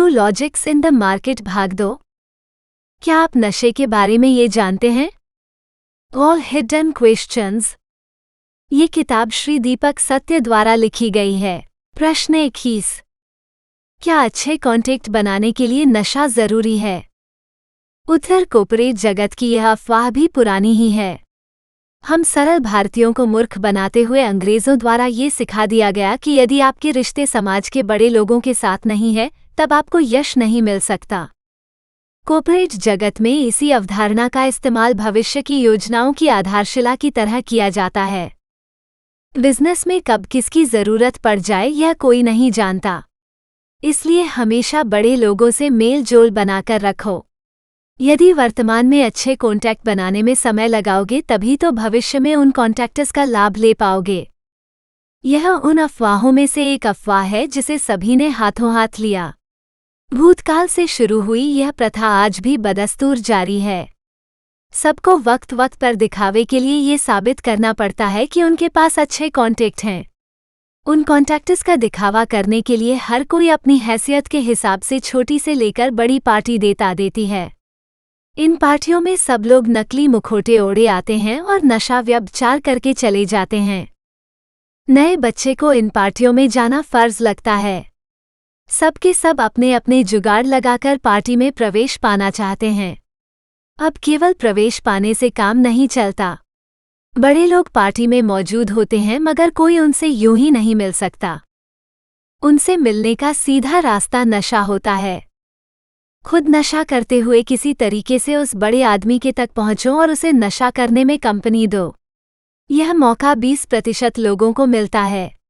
New logics in the market भाग दो। क्या आप नशे के बारे में ये जानते हैं? All hidden questions. ये किताब श्री दीपक सत्य द्वारा लिखी गई है। प्रश्न 21। क्या अच्छे कॉन्टैक्ट बनाने के लिए नशा जरूरी है? उत्तर, कॉर्पोरेट जगत की यह अफवाह भी पुरानी ही है। हम सरल भारतीयों को मूर्ख बनाते हुए अंग्रेजों द्वारा ये सिखा दिया गया कि यदि आपके रिश्ते समाज के बड़े लोगों के साथ नहीं है तब आपको यश नहीं मिल सकता। कॉर्पोरेट जगत में इसी अवधारणा का इस्तेमाल भविष्य की योजनाओं की आधारशिला की तरह किया जाता है। बिजनेस में कब किसकी जरूरत पड़ जाए यह कोई नहीं जानता, इसलिए हमेशा बड़े लोगों से मेल जोल बनाकर रखो। यदि वर्तमान में अच्छे कॉन्टैक्ट बनाने में समय लगाओगे तभी तो भविष्य में उन कॉन्टैक्ट्स का लाभ ले पाओगे। यह उन अफवाहों में से एक अफवाह है जिसे सभी ने हाथों हाथ लिया। भूतकाल से शुरू हुई यह प्रथा आज भी बदस्तूर जारी है। सबको वक्त वक्त पर दिखावे के लिए ये साबित करना पड़ता है कि उनके पास अच्छे कॉन्टैक्ट हैं। उन कॉन्टैक्ट्स का दिखावा करने के लिए हर कोई अपनी हैसियत के हिसाब से छोटी से लेकर बड़ी पार्टी देती है। इन पार्टियों में सब लोग नकली मुखौटे ओढ़े आते हैं और नशा व्यभिचार करके चले जाते हैं। नए बच्चे को इन पार्टियों में जाना फर्ज लगता है। सबके सब अपने अपने जुगाड़ लगाकर पार्टी में प्रवेश पाना चाहते हैं। अब केवल प्रवेश पाने से काम नहीं चलता। बड़े लोग पार्टी में मौजूद होते हैं मगर कोई उनसे यूं ही नहीं मिल सकता। उनसे मिलने का सीधा रास्ता नशा होता है। खुद नशा करते हुए किसी तरीके से उस बड़े आदमी के तक पहुंचो और उसे नशा करने में कंपनी दो। यह मौका 20% लोगों को मिलता है,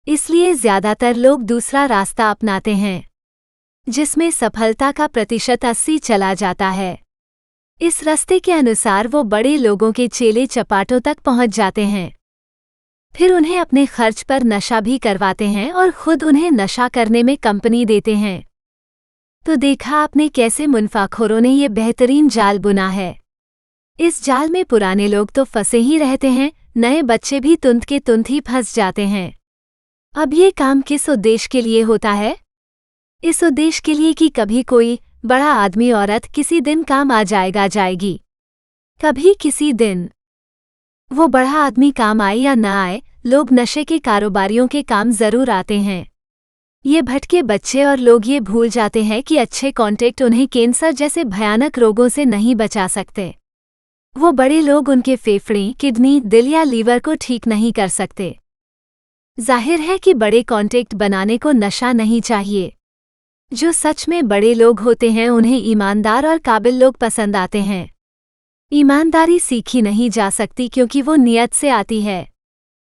इसलिए ज्यादातर लोग दूसरा रास्ता अपनाते हैं जिसमें सफलता का प्रतिशत 80 चला जाता है। इस रास्ते के अनुसार वो बड़े लोगों के चेले चपाटों तक पहुंच जाते हैं, फिर उन्हें अपने खर्च पर नशा भी करवाते हैं और खुद उन्हें नशा करने में कंपनी देते हैं। तो देखा आपने कैसे मुनाफाखोरों ने ये बेहतरीन जाल बुना है। इस जाल में पुराने लोग तो फंसे ही रहते हैं, नए बच्चे भी तुंत के तुंत ही फंस जाते हैं। अब ये काम किस उद्देश्य के लिए होता है? इस उद्देश्य के लिए कि कभी कोई बड़ा आदमी औरत किसी दिन काम आ जाएगी। कभी किसी दिन वो बड़ा आदमी काम आए या न आए, लोग नशे के कारोबारियों के काम जरूर आते हैं। ये भटके बच्चे और लोग ये भूल जाते हैं कि अच्छे कॉन्टैक्ट उन्हें कैंसर जैसे भयानक रोगों से नहीं बचा सकते। वो बड़े लोग उनके फेफड़े, किडनी, दिल या लीवर को ठीक नहीं कर सकते। जाहिर है कि बड़े कॉन्टैक्ट बनाने को नशा नहीं चाहिए। जो सच में बड़े लोग होते हैं उन्हें ईमानदार और काबिल लोग पसंद आते हैं। ईमानदारी सीखी नहीं जा सकती क्योंकि वो नियत से आती है।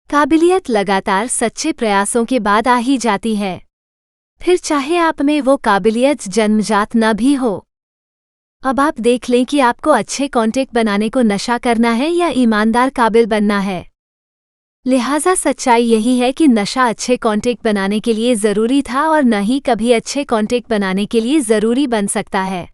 काबिलियत लगातार सच्चे प्रयासों के बाद आ ही जाती है, फिर चाहे आप में वो काबिलियत जन्मजात न भी हो। अब आप देख लें कि आपको अच्छे कॉन्टैक्ट बनाने को नशा करना है या ईमानदार काबिल बनना है। लिहाजा सच्चाई यही है कि नशा अच्छे कॉन्टैक्ट बनाने के लिए ज़रूरी था और न ही कभी अच्छे कॉन्टैक्ट बनाने के लिए ज़रूरी बन सकता है।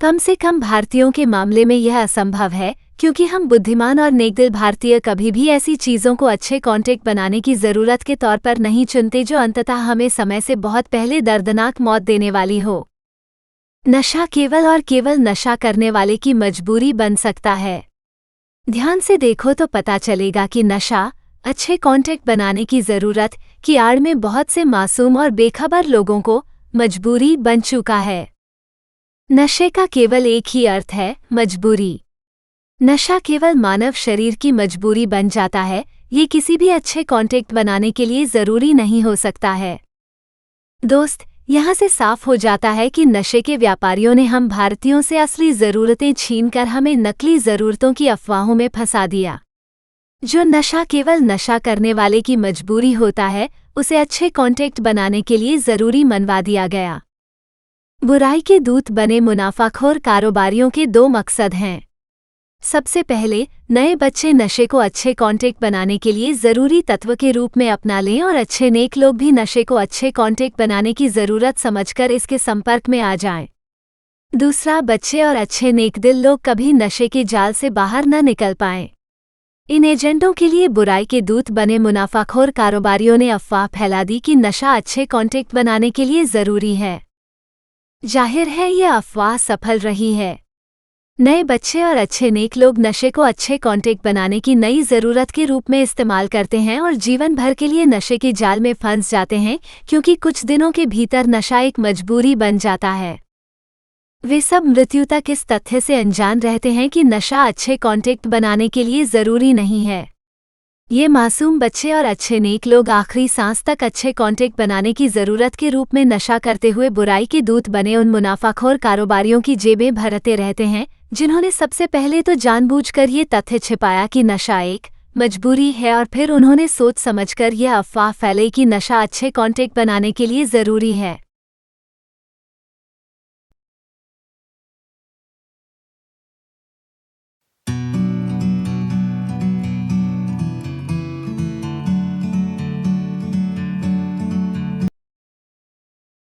कम से कम भारतीयों के मामले में यह असंभव है, क्योंकि हम बुद्धिमान और नेकदिल भारतीय कभी भी ऐसी चीज़ों को अच्छे कॉन्टैक्ट बनाने की ज़रूरत के तौर पर नहीं चुनते जो अंततः हमें समय से बहुत पहले दर्दनाक मौत देने वाली हो। नशा केवल और केवल नशा करने वाले की मजबूरी बन सकता है। ध्यान से देखो तो पता चलेगा कि नशा अच्छे कॉन्टैक्ट बनाने की ज़रूरत की आड़ में बहुत से मासूम और बेखबर लोगों को मजबूरी बन चुका है। नशे का केवल एक ही अर्थ है, मजबूरी। नशा केवल मानव शरीर की मजबूरी बन जाता है, ये किसी भी अच्छे कॉन्टैक्ट बनाने के लिए ज़रूरी नहीं हो सकता है। दोस्त, यहाँ से साफ हो जाता है कि नशे के व्यापारियों ने हम भारतीयों से असली ज़रूरतें छीनकर हमें नकली ज़रूरतों की अफवाहों में फंसा दिया। जो नशा केवल नशा करने वाले की मजबूरी होता है, उसे अच्छे कॉन्टैक्ट बनाने के लिए ज़रूरी मनवा दिया गया। बुराई के दूत बने मुनाफाखोर कारोबारियों के दो मकसद हैं। सबसे पहले, नए बच्चे नशे को अच्छे कॉन्टैक्ट बनाने के लिए ज़रूरी तत्व के रूप में अपना लें और अच्छे नेक लोग भी नशे को अच्छे कॉन्टैक्ट बनाने की ज़रूरत समझकर इसके संपर्क में आ जाएं। दूसरा, बच्चे और अच्छे नेकदिल लोग कभी नशे के जाल से बाहर न निकल पाएं। इन एजेंटों के लिए बुराई के दूत बने मुनाफाखोर कारोबारियों ने अफवाह फैला दी कि नशा अच्छे कॉन्टैक्ट बनाने के लिए ज़रूरी है। जाहिर है ये अफवाह सफल रही है। नए बच्चे और अच्छे नेक लोग नशे को अच्छे कॉन्टेक्ट बनाने की नई ज़रूरत के रूप में इस्तेमाल करते हैं और जीवन भर के लिए नशे के जाल में फंस जाते हैं, क्योंकि कुछ दिनों के भीतर नशा एक मजबूरी बन जाता है। वे सब मृत्यु तक इस तथ्य से अनजान रहते हैं कि नशा अच्छे कॉन्टेक्ट बनाने के लिए ज़रूरी नहीं है। ये मासूम बच्चे और अच्छे नेक लोग आखिरी सांस तक अच्छे कॉन्टेक्ट बनाने की ज़रूरत के रूप में नशा करते हुए बुराई के दूत बने उन मुनाफाखोर कारोबारियों की जेबें भरते रहते हैं, जिन्होंने सबसे पहले तो जानबूझकर ये तथ्य छिपाया कि नशा एक मजबूरी है, और फिर उन्होंने सोच समझकर यह अफवाह फैलाई कि नशा अच्छे कॉन्टेक्ट बनाने के लिए ज़रूरी है।